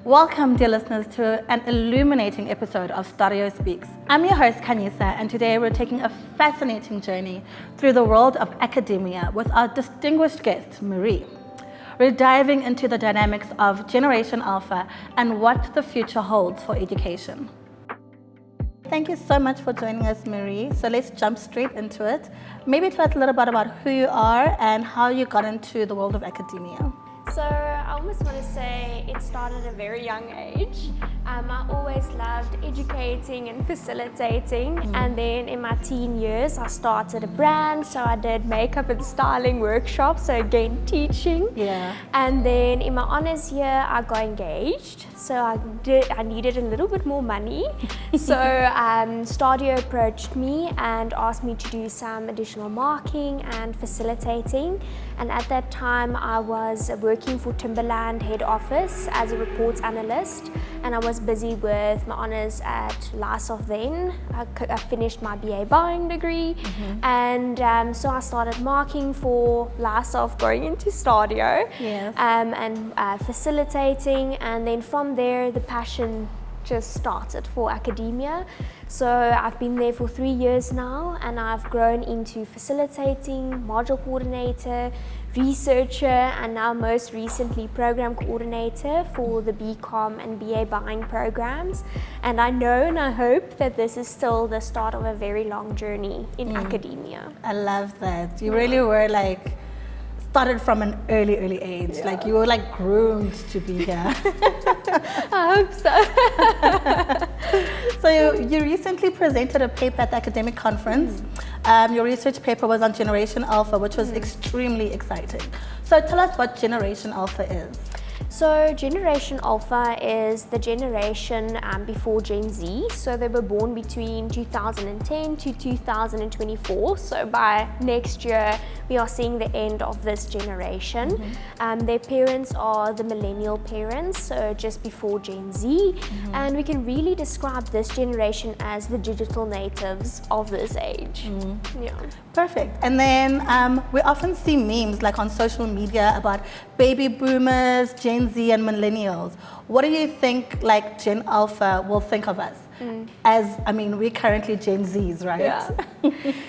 Welcome, dear listeners, to an illuminating episode of STADIO Speaks. I'm your host, Kanyisa, and today we're taking a fascinating journey through the world of academia with our distinguished guest, Merie. We're diving into the dynamics of Generation Alpha and what the future holds for education. Thank you so much for joining us, Merie. So let's jump straight into it. Maybe tell us a little bit about who you are and how you got into the world of academia. So I almost want to say it started at a very young age. I always loved educating and facilitating, and then in my teen years I started a brand, so I did makeup and styling workshops, so again teaching. And then in my honours year I got engaged, so I needed a little bit more money. So STADIO approached me and asked me to do some additional marking and facilitating, and at that time I was working for Timberland head office as a reports analyst, and I was busy with my honours at LISOF then. I finished my BA buying degree, and so I started marking for LISOF going into STADIO and facilitating, and then from there the passion just started for academia. So I've been there for 3 years now, and I've grown into facilitating, module coordinator, researcher, and now most recently program coordinator for the BCom and BA buying programs. And I know and I hope that this is still the start of a very long journey in academia. I love that. You really were started from an early age. Like you were groomed to be here. I hope so. So you recently presented a paper at the academic conference. Your research paper was on Generation Alpha, which was extremely exciting. So tell us what Generation Alpha is. So Generation Alpha is the generation before Gen Z. So they were born between 2010 to 2024. So by next year, we are seeing the end of this generation. Their parents are the millennial parents, so just before Gen Z. And we can really describe this generation as the digital natives of this age. Perfect. And then we often see memes on social media about baby boomers, Gen Z and millennials. What do you think Gen Alpha will think of us? As, we're currently Gen Zs, right? Yeah.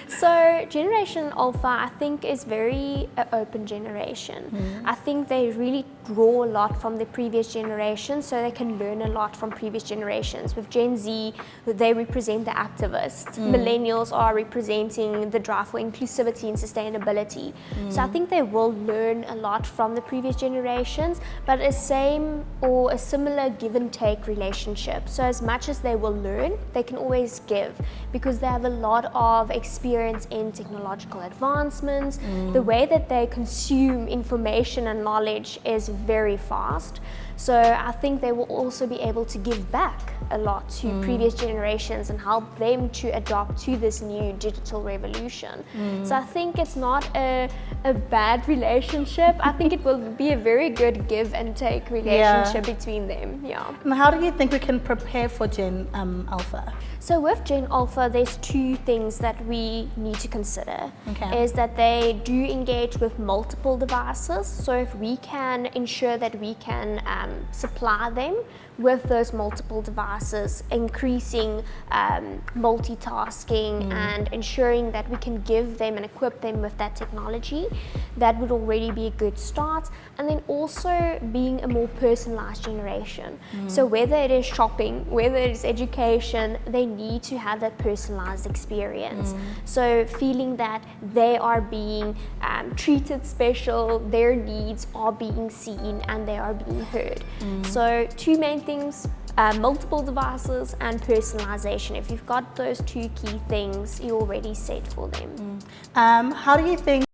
So Generation Alpha, I think, is very open generation. I think they really draw a lot from the previous generation, so they can learn a lot from previous generations. With Gen Z, they represent the activists. Millennials are representing the drive for inclusivity and sustainability. So I think they will learn a lot from the previous generations, but a same or a similar give and take relationship. So as much as they will learn, they can always give, because they have a lot of experience in technological advancements. The way that they consume information and knowledge is very fast. So I think they will also be able to give back a lot to previous generations and help them to adapt to this new digital revolution. So I think it's not a bad relationship. I think it will be a very good give and take relationship between them. And how do you think we can prepare for Gen Alpha? So with Gen Alpha, there's two things that we need to consider. Is that they do engage with multiple devices. So if we can ensure that we can supply them with those multiple devices, increasing multitasking and ensuring that we can give them and equip them with that technology, that would already be a good start. And then also being a more personalized generation. So whether it is shopping, whether it is education, they need to have that personalized experience. So feeling that they are being treated special, their needs are being seen and they are being heard. So two main things, multiple devices and personalization. If you've got those two key things, you're already set for them. How do you think